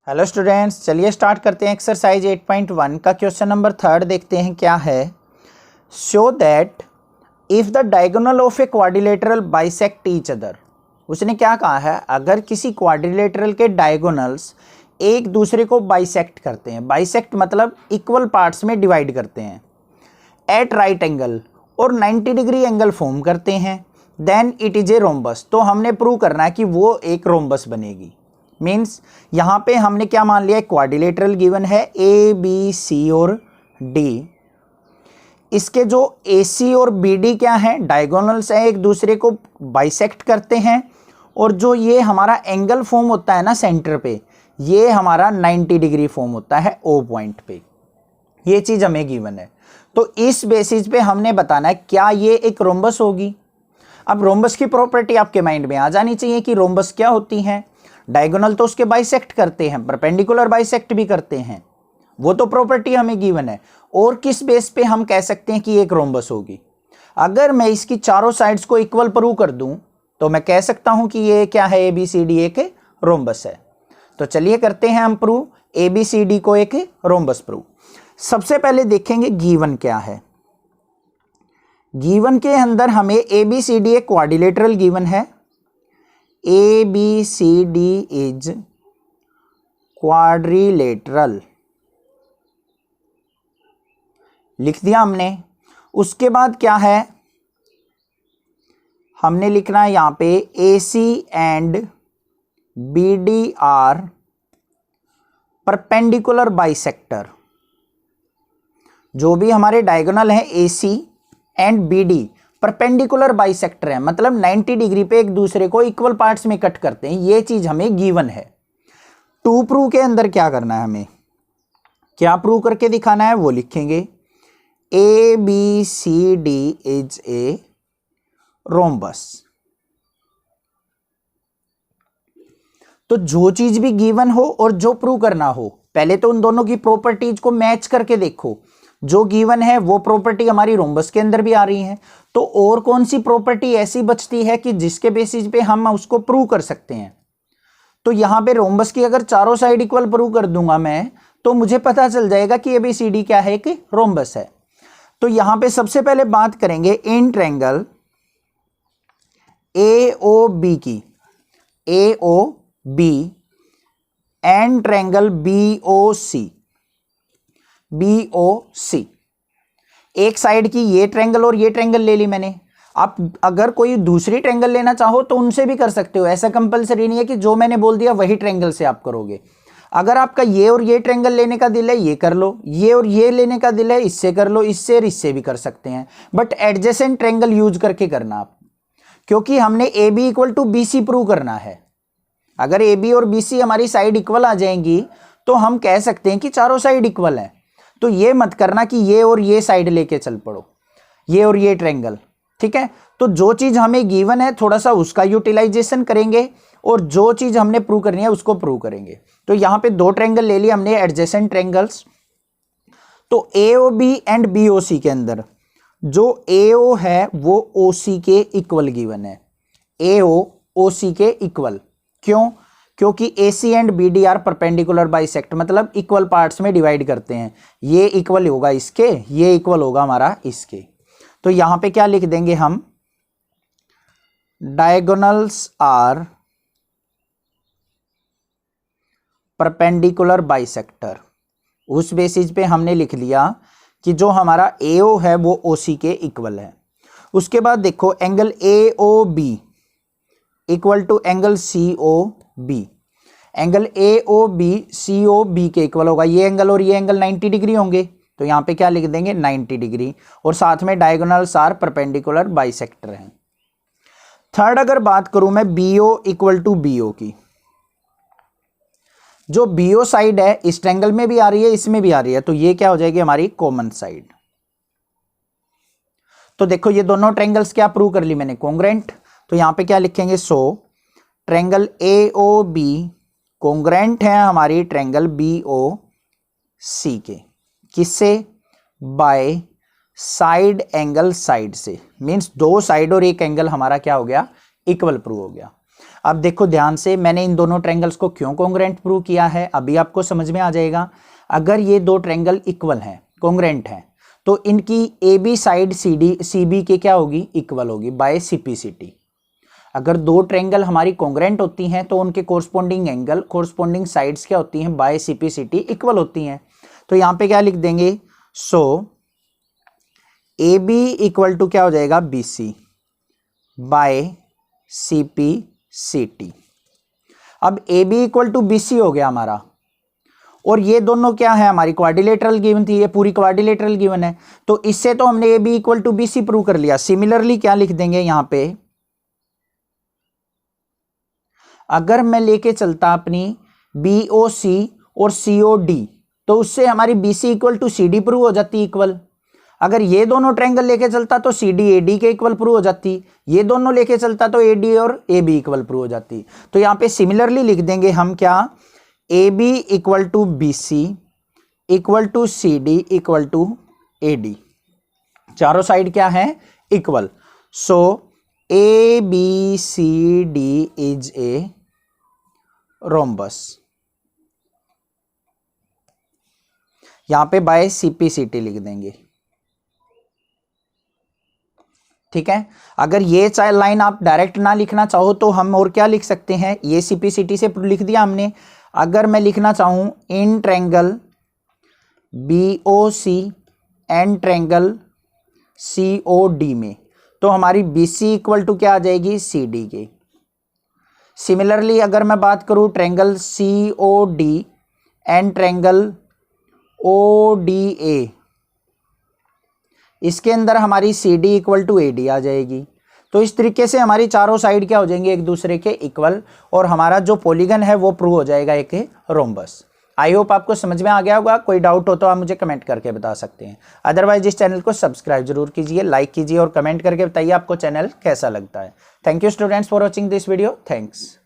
Hello students, चलिए start करते हैं एक्सरसाइज 8.1 का क्वेश्चन नंबर 3 देखते हैं क्या है। Show that if the diagonal of a quadrilateral bisect each other. उसने क्या कहा है, अगर किसी क्वाड्रिलेटरल के डायगोनल्स एक दूसरे को बाइसेक्ट करते हैं, बाइसेक्ट मतलब इक्वल पार्ट्स में डिवाइड करते हैं, एट राइट एंगल और 90 डिग्री एंगल फॉर्म करते हैं, then it is a rhombus. तो हमने प्रूव करना है कि वो एक रोम्बस बनेगी। मीन्स यहां पे हमने क्या मान लिया, क्वाड्रिलेटरल गिवन है ए बी सी और डी। इसके जो ए सी और बी डी क्या है, डायगोनल्स हैं, एक दूसरे को बाइसेक्ट करते हैं, और जो ये हमारा एंगल फॉर्म होता है ना सेंटर पे, ये हमारा 90 डिग्री फॉर्म होता है ओ पॉइंट पे। ये चीज हमें गिवन है, तो इस बेसिस पे हमने बताना है क्या ये एक रोम्बस होगी। अब रोम्बस की प्रॉपर्टी आपके माइंड में आ जानी चाहिए कि रोम्बस क्या होती है। डायगोनल तो उसके बाइसेक्ट करते हैं, परपेंडिकुलर बाइसेक्ट भी करते हैं, वो तो प्रॉपर्टी हमें गिवन है। और किस बेस पे हम कह सकते हैं कि एक रोम्बस होगी, अगर मैं इसकी चारों साइड्स को इक्वल प्रूव कर दूं तो मैं कह सकता हूं कि ये क्या है, ए बी सी डी एक रोम्बस है। तो चलिए करते हैं हम prove A B C D को एक रोम्बस प्रूव। सबसे पहले देखेंगे गिवन क्या है। गिवन के अंदर हमें ए बी सी डी एक क्वाड्रिलेटरल गिवन है। A B C D is quadrilateral, लिख दिया हमने। उसके बाद क्या है, हमने लिखना है यहां पे A C and B D are perpendicular bisector. जो भी हमारे डायगोनल है A C and B D perpendicular bisector है, मतलब 90 डिग्री पे एक दूसरे को इक्वल पार्ट्स में कट करते हैं। ये चीज हमें गिवन है। टू प्रूव के अंदर क्या करना है, हमें क्या प्रूव करके दिखाना है वो लिखेंगे। A B C D is a rhombus. तो जो चीज भी गिवन हो और जो प्रूव करना हो, पहले तो उन दोनों की प्रॉपर्टीज को मैच करके देखो। जो गिवन है वो प्रॉपर्टी हमारी रोम्बस के अंदर भी आ रही है, तो और कौन सी प्रॉपर्टी ऐसी बचती है कि जिसके बेसिस पे हम उसको प्रूव कर सकते हैं। तो यहां पे रोम्बस की अगर चारों साइड इक्वल प्रूव कर दूंगा मैं, तो मुझे पता चल जाएगा कि एबीसीडी क्या है, कि रोम्बस है। तो यहां पे सबसे पहले बात करेंगे in triangle A O B की, A O B and triangle B O C, B O C. एक साइड की ये ट्रायंगल और ये ट्रायंगल ले ली मैंने। आप अगर कोई दूसरी ट्रायंगल लेना चाहो तो उनसे भी कर सकते हो, ऐसा कंपलसरी नहीं है कि जो मैंने बोल दिया वही ट्रायंगल से आप करोगे। अगर आपका ये और ये ट्रायंगल लेने का दिल है, ये कर लो, ये और ये लेने का दिल है, इससे कर लो, इससे और इससे भी कर सकते हैं, बट एडजेसेंट ट्रायंगल यूज करके करना आप, क्योंकि हमने A B equal to B C prove करना है। अगर ए बी और बी सी हमारी साइड इक्वल आ जाएंगी तो हम कह सकते हैं कि चारों साइड इक्वल है। तो ये मत करना कि ये और ये साइड लेके चल पड़ो, ये और ये ट्रायंगल, ठीक है। तो जो चीज हमें गिवन है थोड़ा सा उसका यूटिलाइजेशन करेंगे, और जो चीज हमने प्रूव करनी है उसको प्रूव करेंगे। तो यहां पे दो ट्रायंगल ले लिए हमने एडजेसेंट ट्रायंगल्स। तो A O B and B O C के अंदर जो ए ओ है वो ओ सी के इक्वल गिवन है। ए ओ सी के इक्वल क्यों, क्योंकि A C and B D are perpendicular bisect, मतलब इक्वल पार्ट्स में डिवाइड करते हैं। ये इक्वल होगा इसके, ये इक्वल होगा हमारा इसके। तो यहां पे क्या लिख देंगे हम, डायगोनल्स आर परपेंडिकुलर बाइसेक्टर। उस बेसिस पे हमने लिख लिया कि जो हमारा ए ओ है वो ओ सी के इक्वल है। उसके बाद देखो angle A O B equal to angle C O B. Angle A O B C O B के इक्वल होगा। ये एंगल और ये एंगल 90 डिग्री होंगे, तो यहां पे क्या लिख देंगे 90 डिग्री, और साथ में डायगोनल्स आर परपेंडिकुलर बाइसेक्टर हैं। थर्ड अगर बात करूं मैं B O equal to B O की, जो बी ओ साइड है इस ट्रायंगल में भी आ रही है, इसमें भी आ रही है, तो ये क्या हो जाएगी हमारी कॉमन साइड। तो देखो ये दोनों ट्रायंगल्स क्या प्रूव कर ली मैंने, कॉन्ग्रेंट। तो यहां पे क्या लिखेंगे, so triangle A O B congruent है हमारी ट्रायंगल बी ओ सी के, किससे, बाय साइड एंगल साइड से। मींस दो साइड और एक एंगल हमारा क्या हो गया, इक्वल प्रूव हो गया। अब देखो ध्यान से, मैंने इन दोनों ट्रायंगल्स को क्यों कॉन्ग्रुएंट प्रूव किया है अभी आपको समझ में आ जाएगा। अगर ये दो ट्रायंगल इक्वल हैं, कॉन्ग्रुएंट हैं, तो इनकी A B side C B के क्या होगी, इक्वल होगी बाय सिपिसिटी। अगर दो ट्रायंगल हमारी कॉन्ग्रुएंट होती हैं तो उनके कोरस्पॉन्डिंग एंगल, कोरस्पॉन्डिंग साइड्स क्या होती हैं, बाय सिपिसिटी इक्वल होती हैं। तो यहाँ पे क्या लिख देंगे, so A B equal to क्या हो जाएगा, B C by C P C T. अब A B equal to B C हो गया हमारा, और ये दोनों क्या है, हमारी क्वाड्रिलेटरल गिवन थी, ये पूरी क्वाड्रिलेटरल गिवन है, तो इससे तो हमने A B equal to B C prove कर लिया। सिमिलरली क्या लिख देंगे यहां पे, अगर मैं लेके चलता अपनी बी ओ सी और सी ओ डी, तो उससे हमारी B C equal to C D prove हो जाती इक्वल। अगर ये दोनों ट्रायंगल लेके चलता तो सी डी ए डी के इक्वल प्रूव हो जाती, ये दोनों लेके चलता तो ए डी और ए बी इक्वल प्रूव हो जाती। तो यहाँ पे सिमिलरली लिख देंगे हम क्या, A B equal to B C equal to C D equal to A D, चारों साइड क्या है, equal. So A B C D is a rhombus. यहां पे बाय सीपीसीटी लिख देंगे, ठीक है। अगर ये लाइन आप डायरेक्ट ना लिखना चाहो तो हम और क्या लिख सकते हैं, ये सीपीसीटी से लिख दिया हमने। अगर मैं लिखना चाहूं इन triangle B O C and triangle C O D में, तो हमारी बी सी इक्वल टू क्या आ जाएगी, सी डी के। सिमिलरली अगर मैं बात करूं triangle C O D and triangle O D A, इसके अंदर हमारी C D equal to A D आ जाएगी। तो इस तरीके से हमारी चारों साइड क्या हो जाएंगे, एक दूसरे के इक्वल, और हमारा जो पॉलीगन है वो प्रूव हो जाएगा एक रोम्बस। आई होप आपको समझ में आ गया होगा। कोई डाउट हो तो आप मुझे कमेंट करके बता सकते हैं। अदरवाइज इस चैनल को सब्सक्राइब जरूर कीजिए, लाइक कीजिए और कमेंट करके बताइए आपको चैनल कैसा लगता है। Thank you students for watching this video. Thanks.